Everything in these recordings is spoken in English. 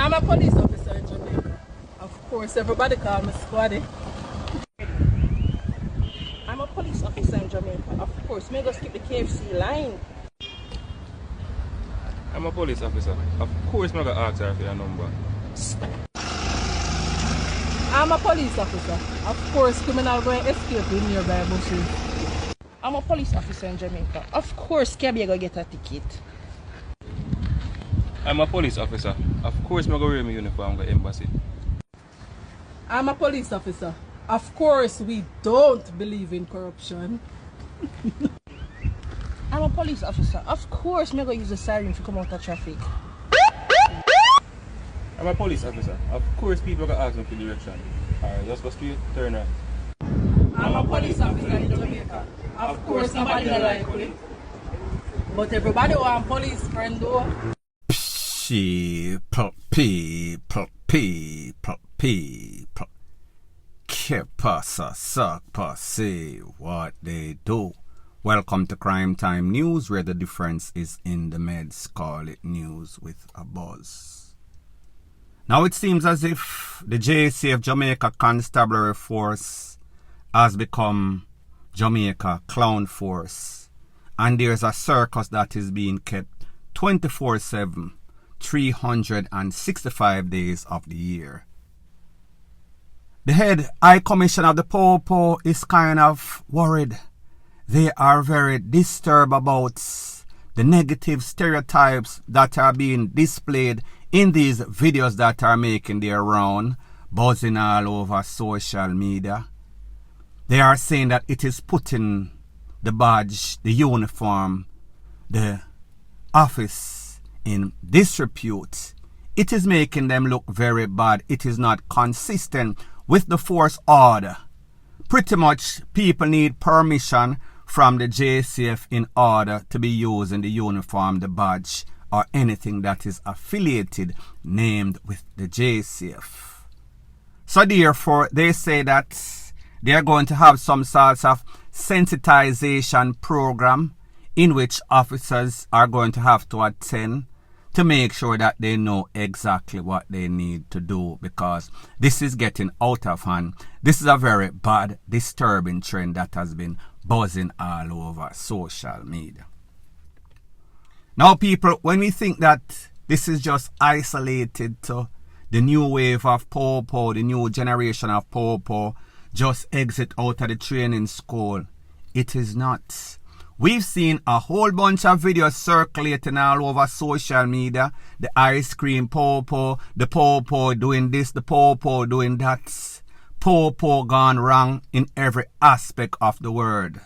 I'm a police officer in Jamaica. Of course, everybody call me Squaddy. I'm a police officer in Jamaica. Of course, may go skip the KFC line. I'm a police officer. Of course, I'm going to ask her for your number. I'm a police officer. Of course, criminal going to escape in nearby bushes. I'm a police officer in Jamaica. Of course, cabby go get a ticket. I'm a police officer. Of course, I'm going to wear my uniform to the embassy. I'm a police officer. Of course, we don't believe in corruption. I'm a police officer. Of course, I'm going to use the siren to come out of traffic. I'm a police officer. Of course, people are going to ask me for direction. Alright, just go straight, turn right. I'm a police officer in Jamaica. Of course, nobody don't like police. But everybody want police friend though. Que pasa, suck, say what they do. Welcome to Crime Time News, where the difference is in the meds. Call it news with a buzz. Now it seems as if the JCF Jamaica Constabulary Force has become Jamaica Clown Force, and there's a circus that is being kept 24/7, 365 days of the year. The head High Commissioner of the Popo is kind of worried. They are very disturbed about the negative stereotypes that are being displayed in these videos that are making their round, buzzing all over social media. They are saying that it is putting the badge, the uniform, the office in disrepute. It is making them look very bad. It is not consistent with the force order. Pretty much people need permission from the JCF in order to be using the uniform, the badge, or anything that is affiliated, named with the JCF. So therefore, they say that they are going to have some sorts of sensitization program in which officers are going to have to attend to make sure that they know exactly what they need to do, because this is getting out of hand. This is a very bad, disturbing trend that has been buzzing all over social media. Now people, when we think that this is just isolated to the new wave of Popo, the new generation of Popo, just exit out of the training school, it is not. We've seen a whole bunch of videos circulating all over social media. The ice cream Popo, the Popo doing this, the Popo doing that. Popo gone wrong in every aspect of the word.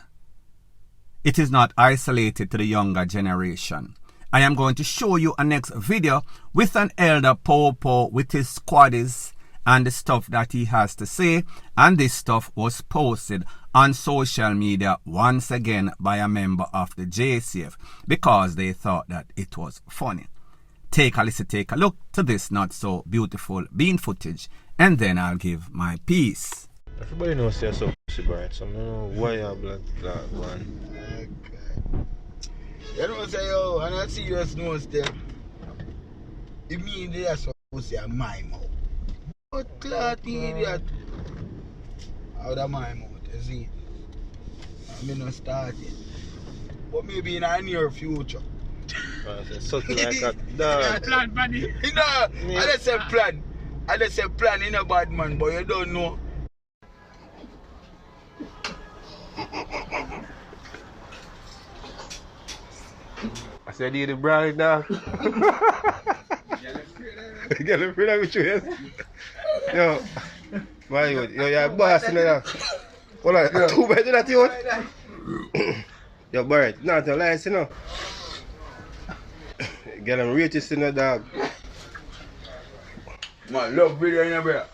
It is not isolated to the younger generation. I am going to show you a next video with an elder Popo with his squaddies and the stuff that he has to say, and this stuff was posted on social media once again by a member of the JCF because they thought that it was funny. Take a listen, take a look to this not so beautiful bean footage, and then I'll give my piece. Everybody knows they're so bright, so I don't know why you're black one. Okay. You know what I'm saying, yo, and I see you knows them. It means they are supposed to say my mouth. But clot idiot. Out of my mouth, you see. I'm not starting. But maybe in a near future. Something like that. Dog. Plan, buddy. You know, I just say plan. I just say plan in a bad man, but you don't know. I said, do the brownie dog. Get a friend of you, yes? Yo, my youth, you're a boss, you know. Hold on, 2 beds in that youth. Yo, Barrett, not a lies, you know. Get them riches in the dog. Man, love video in your brother.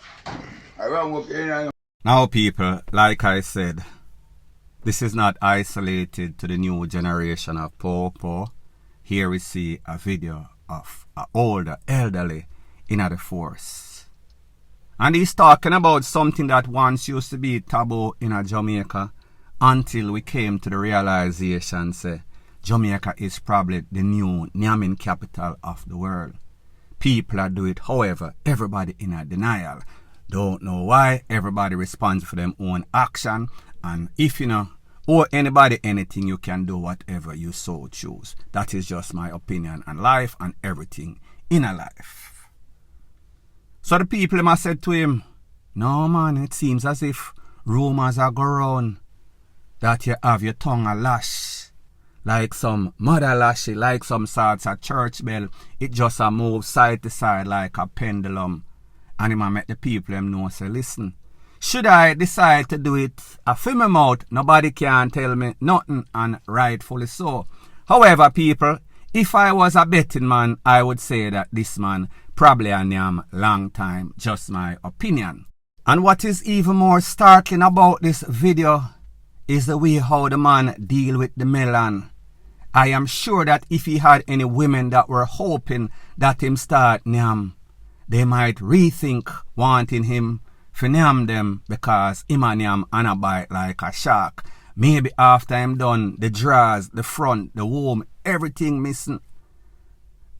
I run work in your. Now people, like I said, this is not isolated to the new generation of Popo. Here we see a video of an older, elderly in the force. And he's talking about something that once used to be taboo in Jamaica until we came to the realization, say, Jamaica is probably the new Nyamin capital of the world. People are doing it. However, everybody in a denial. Don't know why. Everybody responds for their own action. And if you know, owe anybody anything, you can do whatever you so choose. That is just my opinion on life and everything in a life. So the people must said to him, no man, it seems as if rumors are going around that you have your tongue a lash. Like some mother lashy, like some sorts of church bell. It just a move side to side like a pendulum. And it might make the people them know, say, listen, should I decide to do it a film mouth, nobody can tell me nothing, and rightfully so. However, people, if I was a betting man, I would say that this man probably a name long time, just my opinion. And what is even more startling about this video is the way how the man deal with the melon. I am sure that if he had any women that were hoping that him start nyam, they might rethink wanting him for nyam them because him a nyam and a bite like a shark. Maybe after him done the drawers, the front, the womb, everything missing.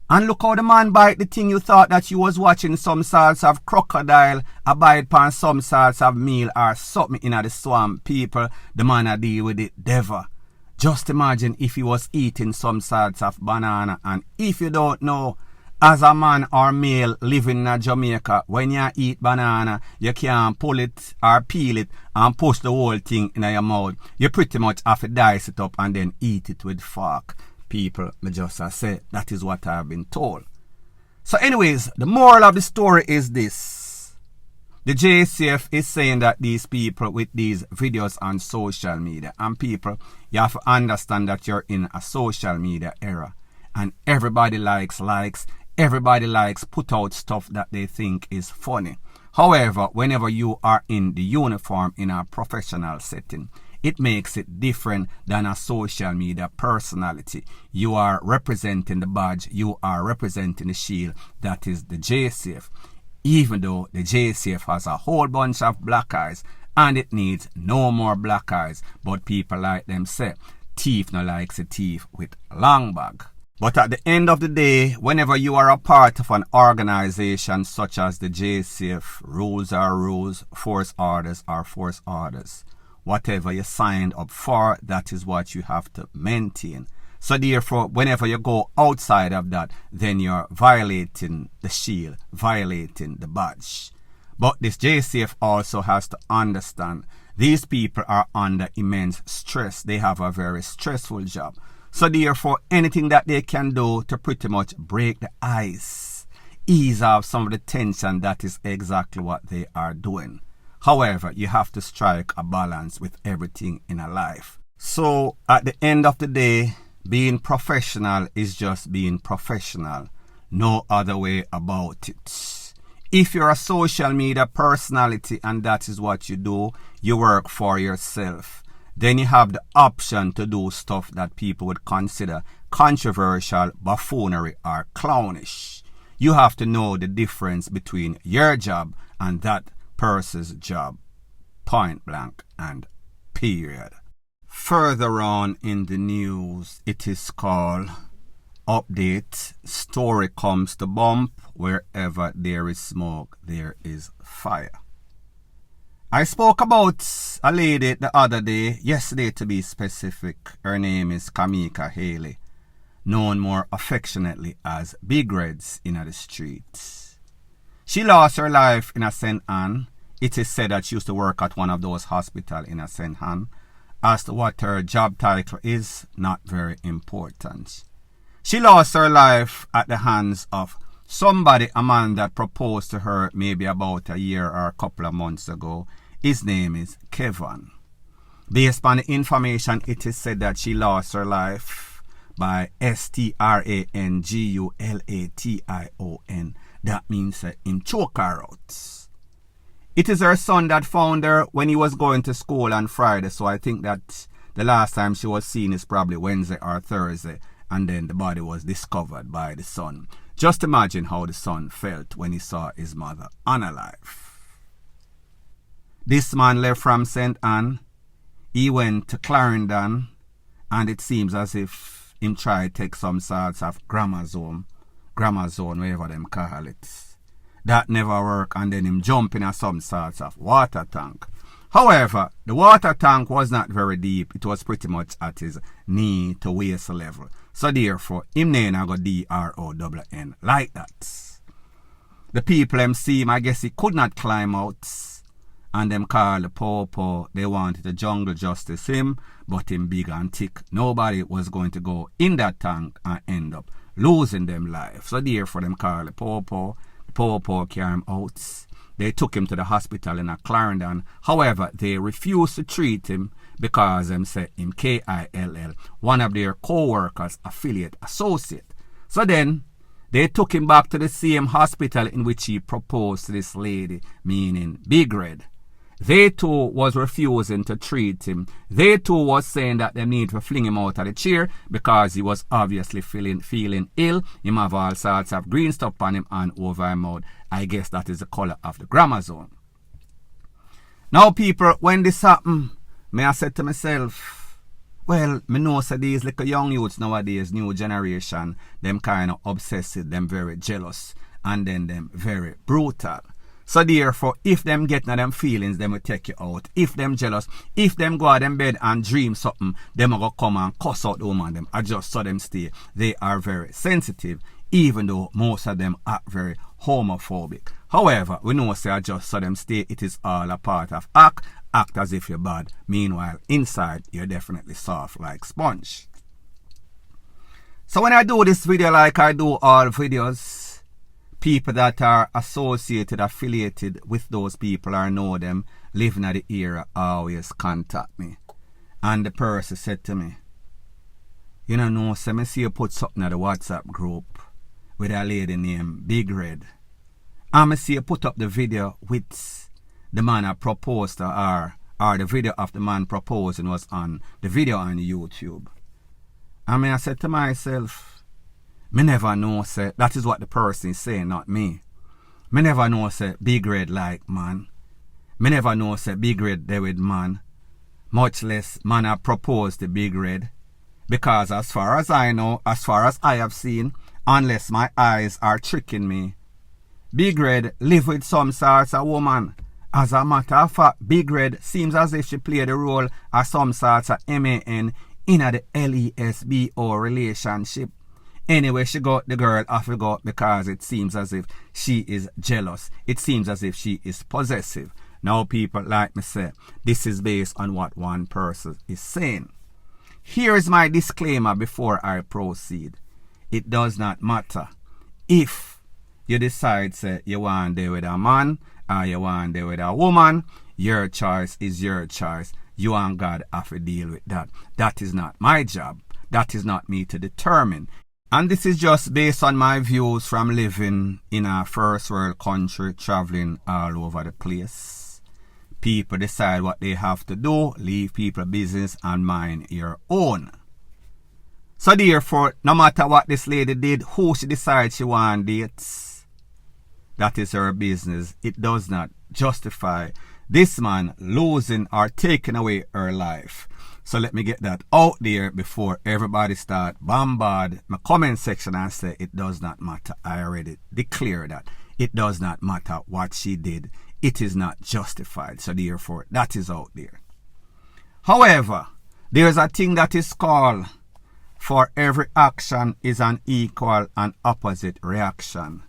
And look how the man bite the thing you thought that you was watching some sorts of crocodile a bite pan some sorts of meal or something in the swamp. People, the man a deal with it devil. Just imagine if he was eating some sorts of banana. And if you don't know, as a man or male living in Jamaica, when you eat banana, you can't pull it or peel it and push the whole thing in your mouth. You pretty much have to dice it up and then eat it with fork. People, me just say, that is what I've been told. So anyways, the moral of the story is this. The JCF is saying that these people with these videos on social media, and people, you have to understand that you're in a social media era. And everybody likes, everybody likes put out stuff that they think is funny. However, whenever you are in the uniform in a professional setting, it makes it different than a social media personality. You are representing the badge, you are representing the shield, that is the JCF. Even though the JCF has a whole bunch of black eyes and it needs no more black eyes, but people like them say, thief no likes a thief with a long bag. But at the end of the day, whenever you are a part of an organization such as the JCF, rules are rules, force orders are force orders. Whatever you signed up for, that is what you have to maintain. So therefore, whenever you go outside of that, then you're violating the shield, violating the badge. But this JCF also has to understand these people are under immense stress. They have a very stressful job. So therefore, anything that they can do to pretty much break the ice, ease off some of the tension, that is exactly what they are doing. However, you have to strike a balance with everything in a life. So at the end of the day, being professional is just being professional. No other way about it. If you're a social media personality and that is what you do, you work for yourself. Then you have the option to do stuff that people would consider controversial, buffoonery, or clownish. You have to know the difference between your job and that person's job. Point blank and period. Further on in the news, it is called Update. Story comes to bump. Wherever there is smoke, there is fire. I spoke about a lady the other day, yesterday to be specific. Her name is Kamika Haley, known more affectionately as BIG-REDZ in the streets. She lost her life in a St. Anne. It is said that she used to work at one of those hospitals in a St. Anne. As to what her job title is, not very important. She lost her life at the hands of somebody, a man that proposed to her maybe about a year or a couple of months ago. His name is Kevin. Based on the information, it is said that she lost her life by STRANGULATION. That means him choke her out. It is her son that found her when he was going to school on Friday. So I think that the last time she was seen is probably Wednesday or Thursday. And then the body was discovered by the son. Just imagine how the son felt when he saw his mother unalive. This man left from St. Anne. He went to Clarendon. And it seems as if him tried to take some sorts of gramazome. grammar zone, whatever them call it. That never work, and then him jump in some sorts of water tank. However, the water tank was not very deep. It was pretty much at his knee to waist level. So therefore, him name I got DRONN like that. The people them see him, I guess he could not climb out. And them call the Popo, they wanted the jungle justice him, but him big and thick. Nobody was going to go in that tank and end up losing them life. So therefore, them call the Popo. The Popo carry him out. They took him to the hospital in Clarendon. However, they refused to treat him because them said him KILL, one of their co-workers, affiliate, associate. So then, they took him back to the same hospital in which he proposed to this lady, meaning BIG-REDZ. They too was refusing to treat him. They too was saying that they need to fling him out of the chair because he was obviously feeling ill. Him have all sorts of green stuff on him and over him mouth. I guess that is the color of the grammar zone. Now people, when this happened, may I said to myself, well, me know say these little young youths nowadays, new generation, them kind of obsessive, them very jealous, and then them very brutal. So therefore, if them get na them feelings, them will take you out. If them jealous, if them go out them bed and dream something, them will go come and cuss out the woman them. I just saw them stay. They are very sensitive, even though most of them are very homophobic. However, we know say I just saw them stay. It is all a part of act as if you're bad. Meanwhile, inside, you're definitely soft like sponge. So when I do this video like I do all videos, people that are associated, affiliated with those people or know them, living at the era, always contact me. And the person said to me, you know, so I see you put something at the WhatsApp group with a lady named BIG-REDZ. And I see you put up the video with the man I proposed to her, or the video of the man proposing was on the video on YouTube. And I said to myself, me never know, say, that is what the person is saying, not me. Me never know, say, BIG-REDZ like man. Me never know, say, BIG-REDZ there with man. Much less man I proposed to BIG-REDZ. Because as far as I know, as far as I have seen, unless my eyes are tricking me, BIG-REDZ live with some sorts of woman. As a matter of fact, BIG-REDZ seems as if she played the role of some sorts of MAN in the LESBO relationship. Anyway, she got the girl off the go because it seems as if she is jealous. It seems as if she is possessive. Now people, like me say, this is based on what one person is saying. Here is my disclaimer before I proceed. It does not matter if you decide say you want to deal with a man or you want to deal with a woman. Your choice is your choice. You and God have to deal with that. That is not my job. That is not me to determine. And this is just based on my views from living in a first world country, traveling all over the place. People decide what they have to do, leave people business and mind your own. So therefore, no matter what this lady did, who she decides she want dates, that is her business. It does not justify this man losing or taking away her life. So let me get that out there before everybody start bombard my comment section and say it does not matter. I already declared that. It does not matter what she did. It is not justified. So therefore, that is out there. However, there's a thing that is called for every action is an equal and opposite reaction.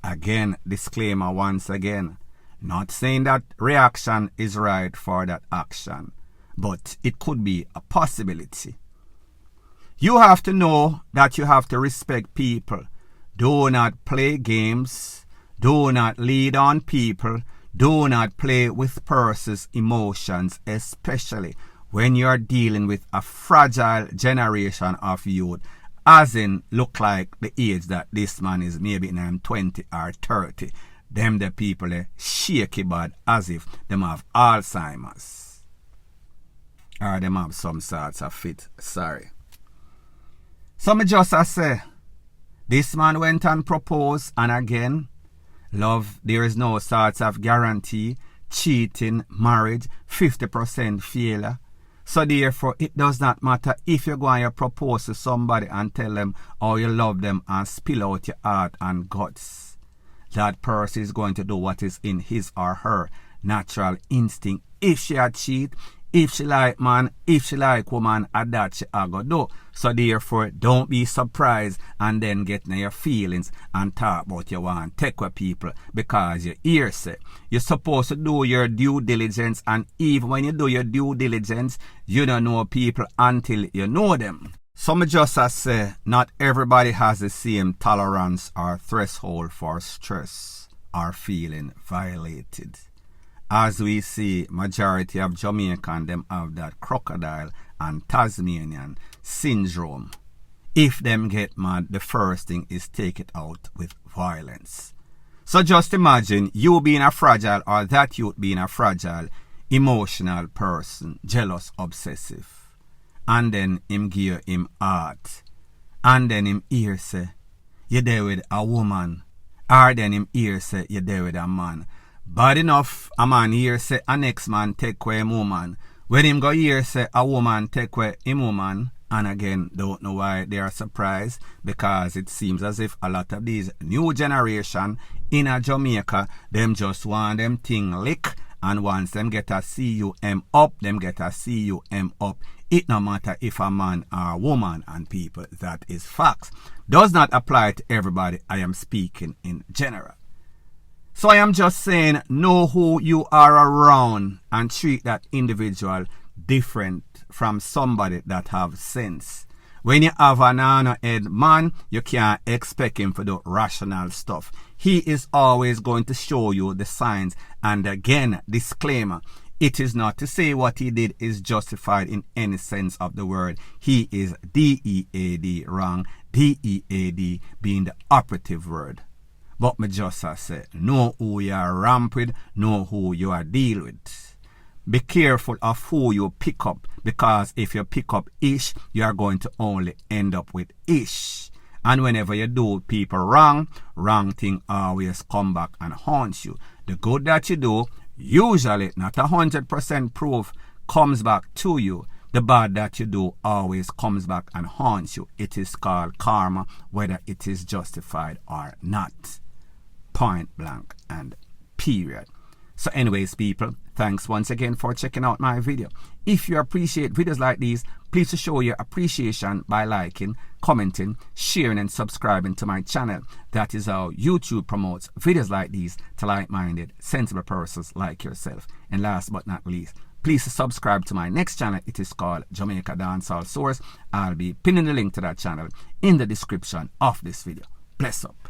Again, disclaimer once again. Not saying that reaction is right for that action, but it could be a possibility. You have to know that you have to respect people. Do not play games. Do not lead on people. Do not play with persons' emotions, especially when you are dealing with a fragile generation of youth, as in look like the age that this man is, maybe in 20 or 30. Them the people shaky bad as if them have Alzheimer's. Or them have some sorts of fit. Sorry. So me just say, this man went and proposed, and again, love, there is no sorts of guarantee. Cheating, marriage, 50% failure. So therefore, it does not matter if you go and you propose to somebody and tell them how you love them and spill out your heart and guts. That person is going to do what is in his or her natural instinct. If she a cheat, if she like man, if she like woman, at that she a go do. So therefore, don't be surprised and then get in your feelings and talk about you want take with people because you hear say. You're supposed to do your due diligence, and even when you do your due diligence, you don't know people until you know them. Some just as say, not everybody has the same tolerance or threshold for stress or feeling violated. As we see, majority of Jamaican them have that crocodile and Tasmanian syndrome. If them get mad, the first thing is take it out with violence. So just imagine you being a fragile, or that youth being a fragile, emotional person, jealous, obsessive. And then him give him heart. And then him hear say, you there with a woman. Or then him hear say, you there with a man. Bad enough, a man here say a next man take away him woman. When him go here say a woman take away him woman, and again, don't know why they are surprised, because it seems as if a lot of these new generation in a Jamaica, them just want them thing lick, and once them get a CUM up, them get a CUM up. It no matter if a man or a woman, and people, that is facts. Does not apply to everybody. I am speaking in general. So I am just saying, know who you are around and treat that individual different from somebody that have sense. When you have an honor-head man, you can't expect him to do rational stuff. He is always going to show you the signs. And again, disclaimer, it is not to say what he did is justified in any sense of the word. He is DEAD wrong, DEAD being the operative word. But me just say, know who you are ramp with, know who you are deal with. Be careful of who you pick up, because if you pick up ish, you are going to only end up with ish. And whenever you do people wrong thing always come back and haunt you. The good that you do, usually not 100% proof, comes back to you. The bad that you do always comes back and haunts you. It is called karma, whether it is justified or not. Point blank and period. So anyways, people, thanks once again for checking out my video. If you appreciate videos like these, please show your appreciation by liking, commenting, sharing and subscribing to my channel. That is how YouTube promotes videos like these to like-minded, sensible persons like yourself. And last but not least, please subscribe to my next channel. It is called Jamaica Dancehall Source. I'll be pinning the link to that channel in the description of this video. Bless up.